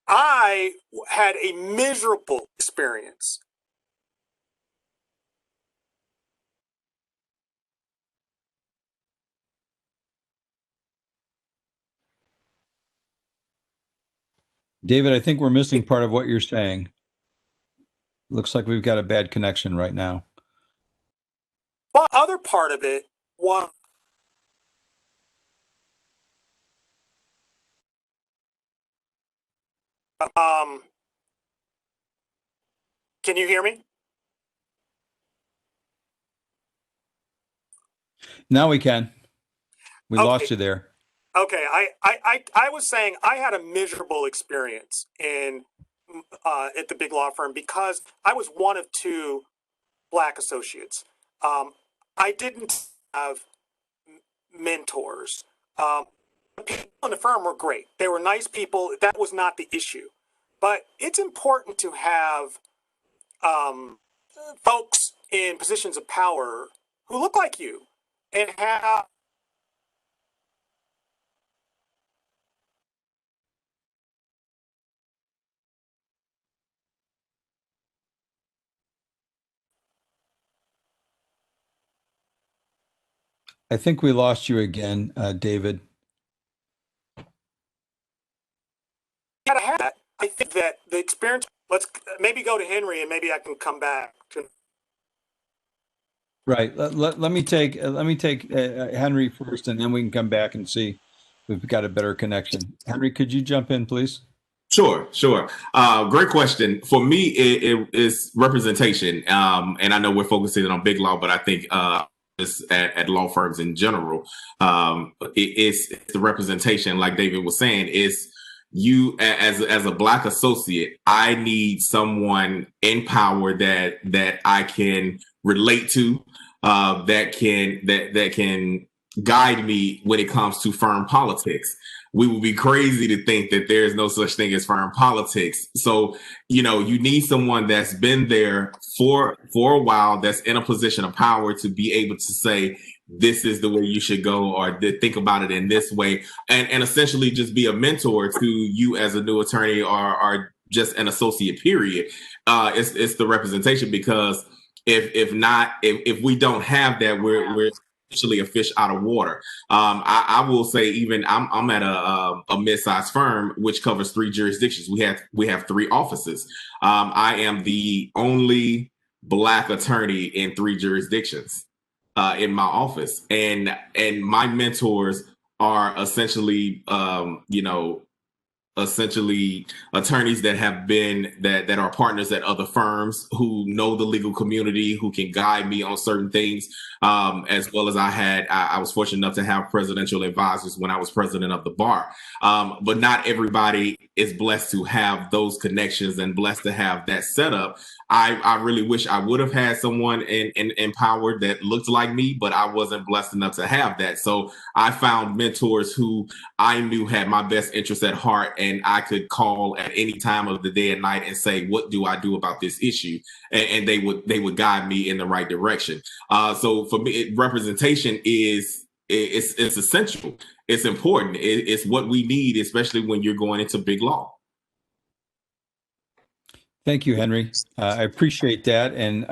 I had a miserable experience. David, I think we're missing part of what you're saying. Looks like we've got a bad connection right now. Well, other part of it was can you hear me? Now we can. We Okay. lost you there. Okay, I was saying I had a miserable experience at the big law firm because I was one of two Black associates. I didn't have mentors. People in the firm were great. They were nice people. That was not the issue. But it's important to have folks in positions of power who look like you and have I think we lost you again, David. I think that the experience, let's maybe go to Henry and maybe I can come back to. Right. Let me take Henry first, and then we can come back and see if we've got a better connection. Henry, could you jump in, please? Sure. Great question. For me, it is representation. And I know we're focusing on big law, but I think at law firms in general. It's the representation, like David was saying, is you as a Black associate. I need someone in power that I can relate to, that can guide me when it comes to firm politics. We would be crazy to think that there's no such thing as firm politics. So, you need someone that's been there for a while, that's in a position of power to be able to say, this is the way you should go, or think about it in this way, and essentially just be a mentor to you as a new attorney, or just an associate, period. It's the representation, because if we don't have that, we're essentially a fish out of water. I will say, even I'm at a mid-sized firm which covers 3 jurisdictions. We have 3 offices. I am the only Black attorney in 3 jurisdictions in my office, and my mentors are essentially essentially attorneys that have been that are partners at other firms, who know the legal community, who can guide me on certain things, as well as I was fortunate enough to have presidential advisors when I was president of the bar. But not everybody is blessed to have those connections and blessed to have that setup. I really wish I would have had someone in power that looked like me, but I wasn't blessed enough to have that. So I found mentors who I knew had my best interests at heart, and I could call at any time of the day and night and say, what do I do about this issue? And they would guide me in the right direction. So for me, representation is essential. It's important. It's what we need, especially when you're going into big law. Thank you, Henry. I appreciate that. And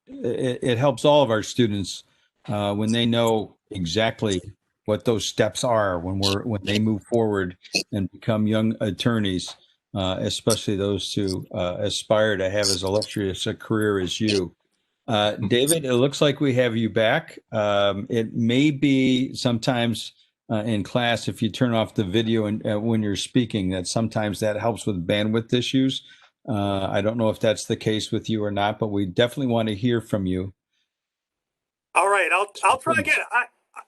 it helps all of our students when they know exactly what those steps are when they move forward and become young attorneys, especially those who aspire to have as illustrious a career as you. David, it looks like we have you back. It may be sometimes in class, if you turn off the video and when you're speaking, that sometimes that helps with bandwidth issues. I don't know if that's the case with you or not, but we definitely want to hear from you. All right, I'll try again.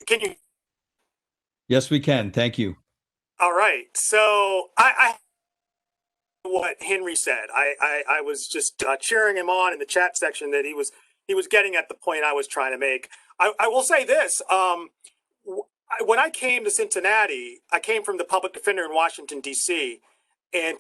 Can you? Yes, we can. Thank you. All right. So I what Henry said. I was just cheering him on in the chat section that he was getting at the point I was trying to make. I will say this. When I came to Cincinnati, I came from the public defender in Washington, D.C., and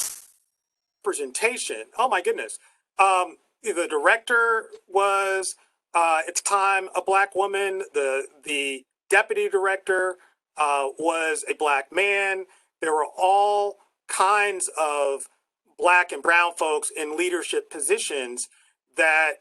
representation. Oh my goodness. The director was at the time a Black woman. The deputy director was a Black man. There were all kinds of Black and brown folks in leadership positions that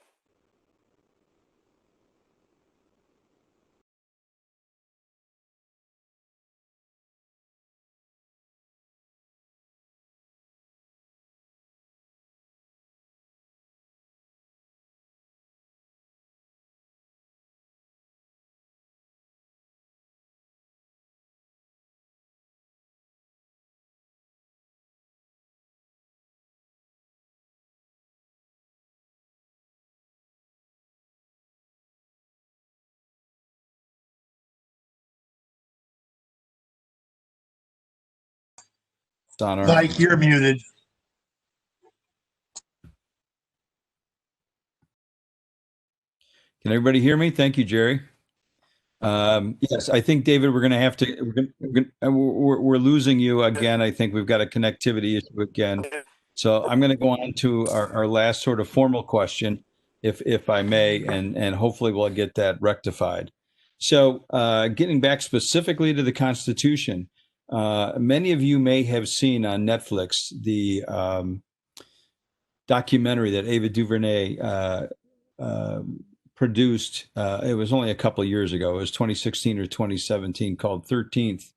Mike, you're muted. Can everybody hear me? Thank you, Jerry. Yes, I think, David, we're going to have to, we're losing you again. I think we've got a connectivity issue again. So I'm going to go on to our last sort of formal question, if I may, and hopefully we'll get that rectified. So getting back specifically to the Constitution, many of you may have seen on Netflix the documentary that Ava DuVernay produced. It was only a couple of years ago. It was 2016 or 2017, called 13th,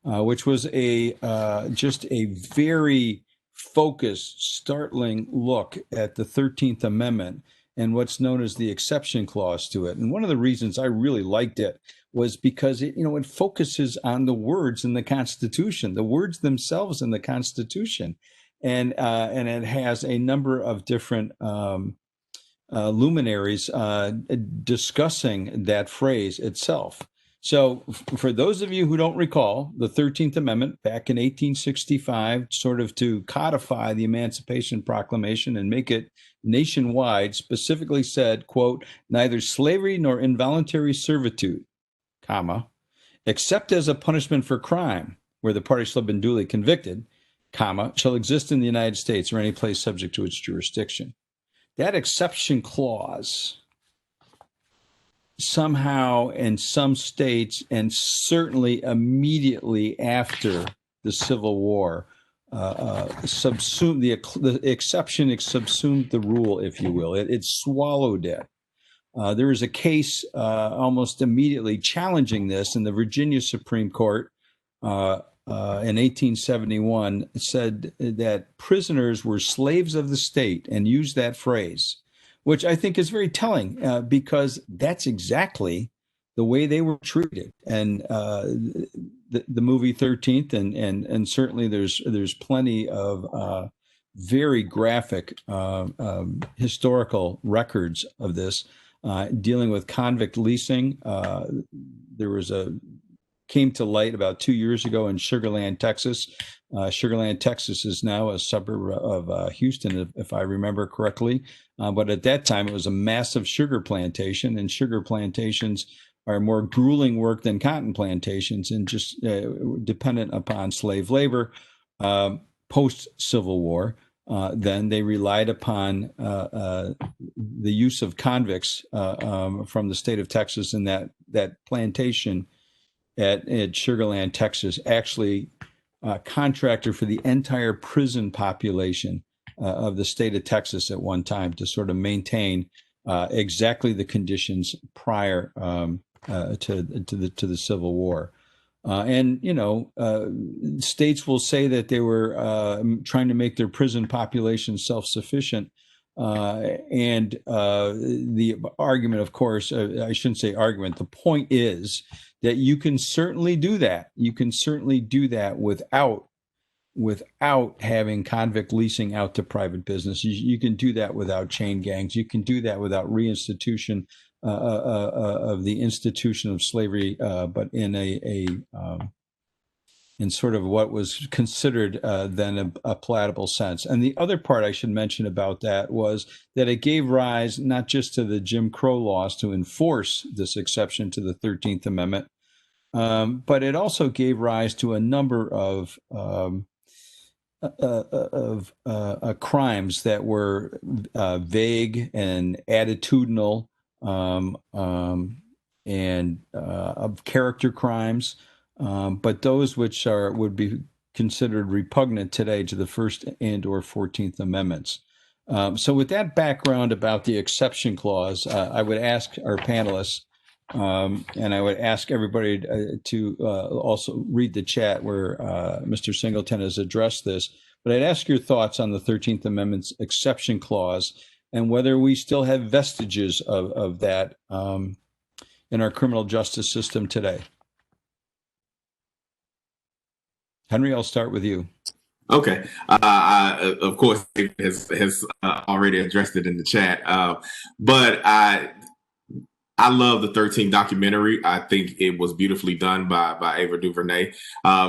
which was just a very focused, startling look at the 13th Amendment and what's known as the exception clause to it. And one of the reasons I really liked it was because it focuses on the words in the Constitution, the words themselves in the Constitution, and it has a number of different luminaries discussing that phrase itself. So for those of you who don't recall, the 13th Amendment back in 1865, sort of to codify the Emancipation Proclamation and make it nationwide, specifically said, quote, neither slavery nor involuntary servitude, comma, except as a punishment for crime, where the party shall have been duly convicted, comma, shall exist in the United States or any place subject to its jurisdiction. That exception clause somehow in some states, and certainly immediately after the Civil War, subsumed the exception subsumed the rule, if you will. It swallowed it. There was a case almost immediately challenging this, and the Virginia Supreme Court in 1871 said that prisoners were slaves of the state and used that phrase, which I think is very telling because that's exactly the way they were treated. And the movie 13th, and certainly there's plenty of very graphic historical records of this dealing with convict leasing. There was came to light about 2 years ago in Sugar Land, Texas. Sugar Land, Texas is now a suburb of Houston, if I remember correctly. But at that time, it was a massive sugar plantation, and sugar plantations are more grueling work than cotton plantations and just dependent upon slave labor. Post-Civil War, then they relied upon the use of convicts from the state of Texas, and that plantation at Sugar Land, Texas, actually contracted for the entire prison population of the state of Texas at one time to sort of maintain exactly the conditions prior to the Civil War. And, you know, states will say that they were trying to make their prison population self-sufficient. And the argument, of course, I shouldn't say argument, the point is that you can certainly do that. You can certainly do that without having convict leasing out to private business. You can do that without chain gangs. You can do that without reinstitution of the institution of slavery, but in in sort of what was considered then a palatable sense. And the other part I should mention about that was that it gave rise not just to the Jim Crow laws to enforce this exception to the 13th Amendment, but it also gave rise to a number of crimes that were vague and attitudinal, and of character crimes, but those which would be considered repugnant today to the First and or 14th Amendments. So with that background about the exception clause, I would ask our panelists, and I would ask everybody to also read the chat where Mr. Singleton has addressed this, but I'd ask your thoughts on the 13th Amendment's exception clause and whether we still have vestiges of that in our criminal justice system today. Henry, I'll start with you. Okay. Of course, has already addressed it in the chat, but I love the 13 documentary. I think it was beautifully done by Ava DuVernay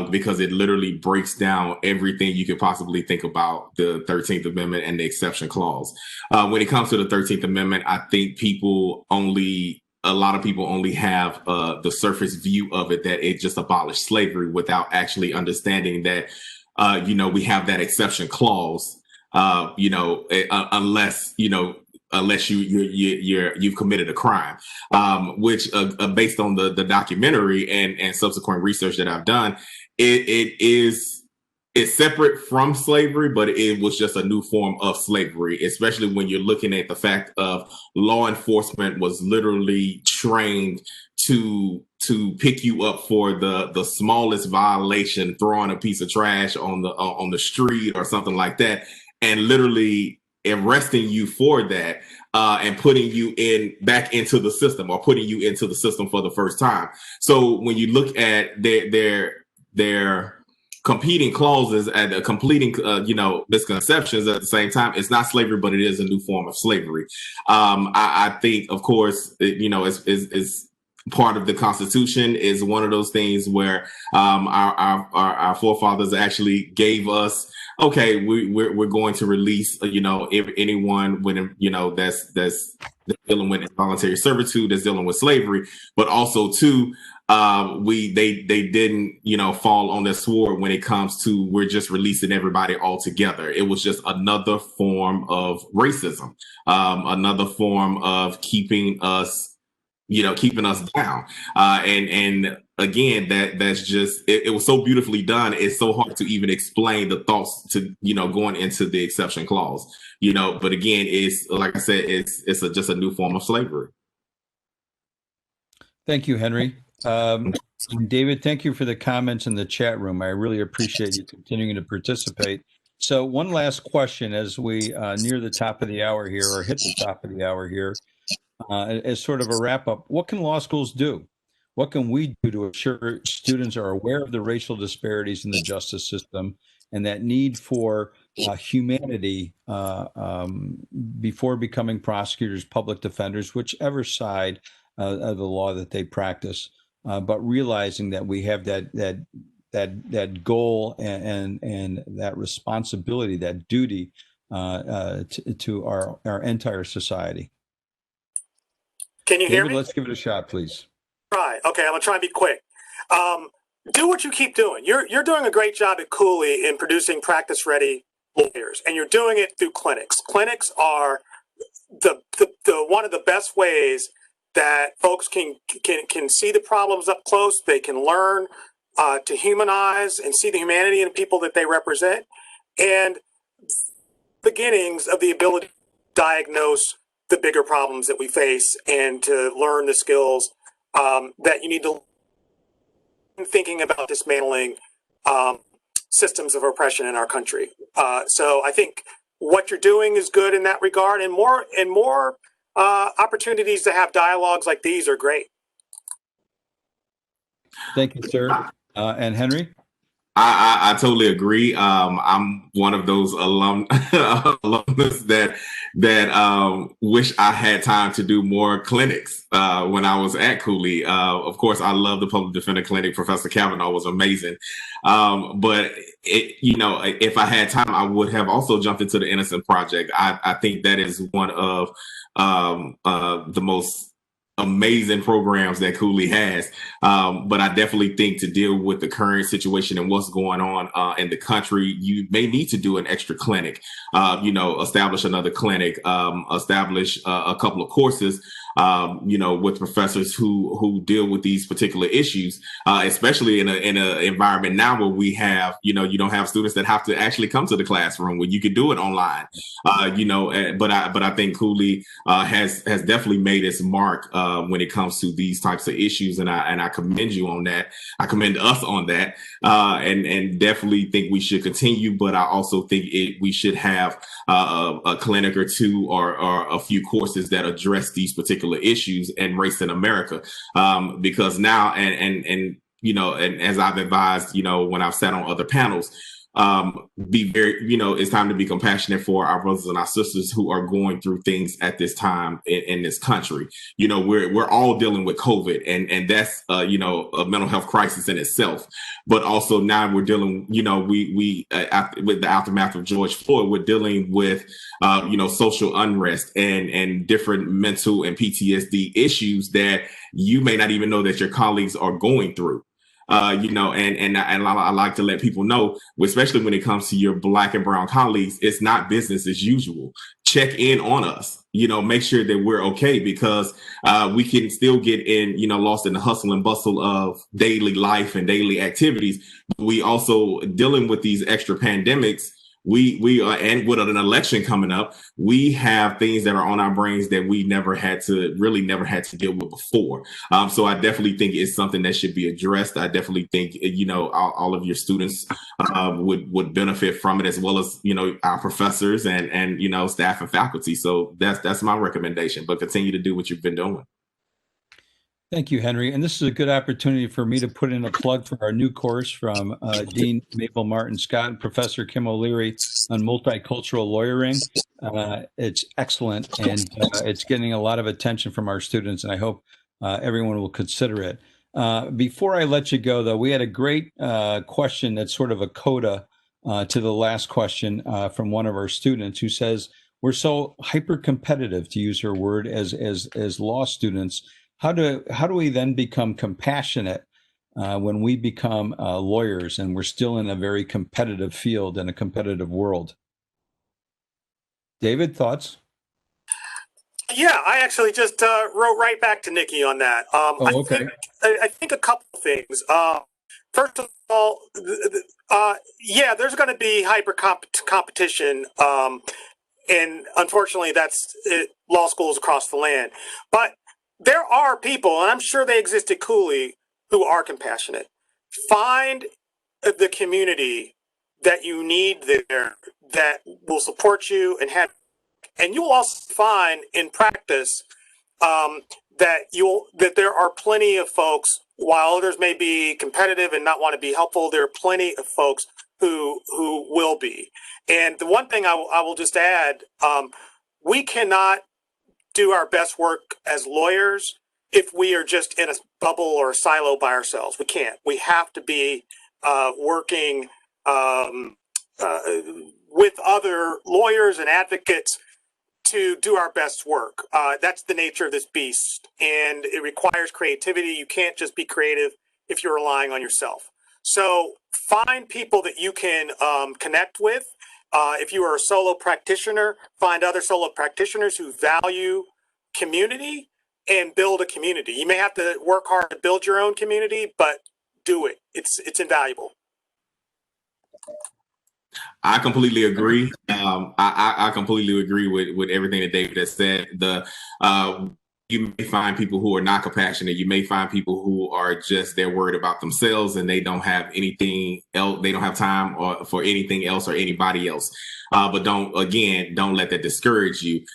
because it literally breaks down everything you could possibly think about the 13th Amendment and the exception clause. When it comes to the 13th Amendment, I think a lot of people only have the surface view of it, that it just abolished slavery without actually understanding that, we have that exception clause, unless you've committed a crime, which based on the documentary and subsequent research that I've done, it's separate from slavery, but it was just a new form of slavery, especially when you're looking at the fact of law enforcement was literally trained to pick you up for the smallest violation, throwing a piece of trash on the street or something like that, and literally arresting you for that and putting you back into the system, or putting you into the system for the first time. So when you look at their competing clauses and completing, misconceptions at the same time. It's not slavery, but it is a new form of slavery. I think, of course, is part of the Constitution is one of those things where our forefathers actually gave us, okay, we're going to release, if anyone when that's dealing with involuntary servitude, that's dealing with slavery, but also too, they didn't fall on their sword when it comes to we're just releasing everybody altogether. It was just another form of racism, another form of keeping us down. And again, that's just, it was so beautifully done. It's so hard to even explain the thoughts to, going into the exception clause, but again, it's like I said, it's just a new form of slavery. Thank you, Henry. David, thank you for the comments in the chat room. I really appreciate you continuing to participate. So one last question as we near the top of the hour here, or hit the top of the hour here. As sort of a wrap up, what can law schools do? What can we do to ensure students are aware of the racial disparities in the justice system and that need for humanity before becoming prosecutors, public defenders, whichever side of the law that they practice, but realizing that we have that goal and that responsibility, that duty to our entire society. Can you hear David, me? let's give it a shot, please. Right. Okay, I'm gonna try and be quick. Do what you keep doing. You're doing a great job at Cooley in producing practice-ready lawyers, and you're doing it through clinics. Clinics are the one of the best ways that folks can see the problems up close. They can learn to humanize and see the humanity in people that they represent, and beginnings of the ability to diagnose the bigger problems that we face and to learn the skills that you need to thinking about dismantling systems of oppression in our country. So I think what you're doing is good in that regard, and more opportunities to have dialogues like these are great. Thank you, sir. And Henry? I totally agree. I'm one of those alumnus that wish I had time to do more clinics when I was at Cooley. Of course, I love the public defender clinic. Professor Kavanaugh was amazing. But if I had time, I would have also jumped into the Innocent Project. I think that is one of the most amazing programs that Cooley has. But I definitely think to deal with the current situation and what's going on in the country, you may need to do an extra clinic, establish another clinic, establish a couple of courses, with professors who deal with these particular issues, especially in an environment now where we have, you don't have students that have to actually come to the classroom, where you can do it online, but I think Cooley has definitely made its mark when it comes to these types of issues, and I commend you on that. I commend us on that, and definitely think we should continue. But I also think we should have a clinic or two or a few courses that address these particular issues and race in America, because now and as I've advised, when I've sat on other panels, be very, it's time to be compassionate for our brothers and our sisters who are going through things at this time in this country. We're all dealing with COVID, and that's a mental health crisis in itself. But also now we're dealing, with the aftermath of George Floyd, we're dealing with social unrest and different mental and PTSD issues that you may not even know that your colleagues are going through. And I like to let people know, especially when it comes to your Black and brown colleagues, it's not business as usual. Check in on us, make sure that we're okay, because we can still get lost in the hustle and bustle of daily life and daily activities. We also dealing with these extra pandemics. We are, and with an election coming up, we have things that are on our brains that we never had to deal with before. So I definitely think it's something that should be addressed. I definitely think, all of your students would benefit from it, as well as, our professors and staff and faculty. So that's my recommendation, but continue to do what you've been doing. Thank you, Henry. And this is a good opportunity for me to put in a plug for our new course from Dean Mabel Martin Scott and Professor Kim O'Leary on multicultural lawyering. It's excellent, and it's getting a lot of attention from our students, and I hope everyone will consider it. Before I let you go, though, we had a great question that's sort of a coda to the last question from one of our students who says, we're so hyper competitive, to use her word, as law students. How do we then become compassionate when we become lawyers and we're still in a very competitive field and a competitive world? David, thoughts? Yeah, I actually just wrote right back to Nikki on that. Okay. I think a couple of things. First of all, yeah, there's going to be hyper competition, and unfortunately, that's law schools across the land. But there are people, and I'm sure they exist at Cooley, who are compassionate. Find the community that you need there that will support you and you will also find in practice that there are plenty of folks. While others may be competitive and not want to be helpful, there are plenty of folks who will be. And the one thing I will just add, we cannot do our best work as lawyers if we are just in a bubble or a silo by ourselves. We can't. We have to be working with other lawyers and advocates to do our best work. That's the nature of this beast, and it requires creativity. You can't just be creative if you're relying on yourself. So find people that you can connect with. If you are a solo practitioner, find other solo practitioners who value community and build a community. You may have to work hard to build your own community, but do it. It's invaluable. I completely agree. I completely agree with everything that David has said. You may find people who are not compassionate. You may find people who are just, they're worried about themselves and they don't have anything else. They don't have time for anything else or anybody else. But don't let that discourage you.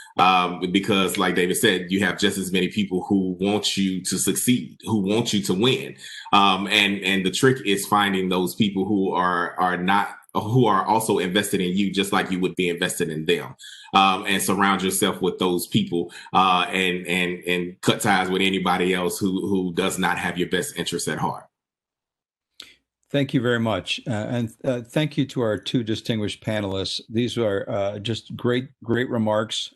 Because like David said, you have just as many people who want you to succeed, who want you to win. And the trick is finding those people who are also invested in you, just like you would be invested in them, and surround yourself with those people, and cut ties with anybody else who does not have your best interests at heart. Thank you very much, and thank you to our two distinguished panelists. These are just great remarks,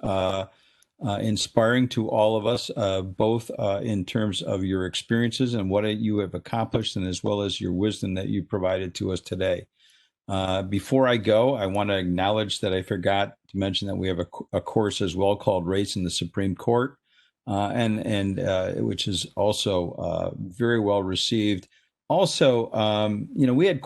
inspiring to all of us, both in terms of your experiences and what you have accomplished, and as well as your wisdom that you provided to us today. Before I go, I want to acknowledge that I forgot to mention that we have a course as well called Race in the Supreme Court, and which is also very well received. Also, we had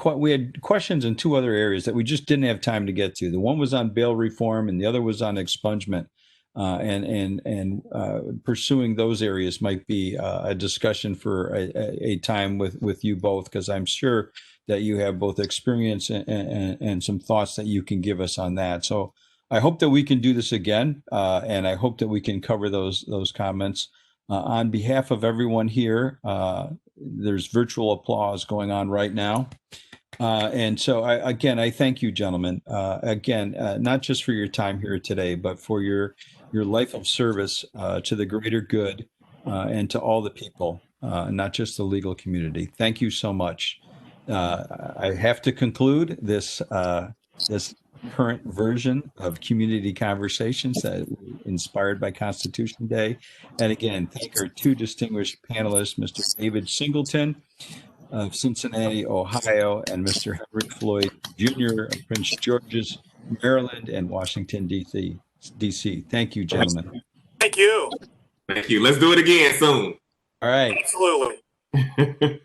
questions in two other areas that we just didn't have time to get to. The one was on bail reform, and the other was on expungement. And pursuing those areas might be a discussion for a time with you both, because I'm sure that you have both experience and some thoughts that you can give us on that. So I hope that we can do this again, and I hope that we can cover those comments. On behalf of everyone here, there's virtual applause going on right now. And so I thank you, gentlemen, not just for your time here today, but for your life of service to the greater good and to all the people, not just the legal community. Thank you so much. I have to conclude this current version of Community Conversations that inspired by Constitution Day. And again, thank our two distinguished panelists, Mr. David Singleton of Cincinnati, Ohio, and Mr. Henry Floyd Jr. of Prince George's, Maryland, and Washington, D.C. Thank you, gentlemen. Thank you. Thank you. Let's do it again soon. All right. Absolutely.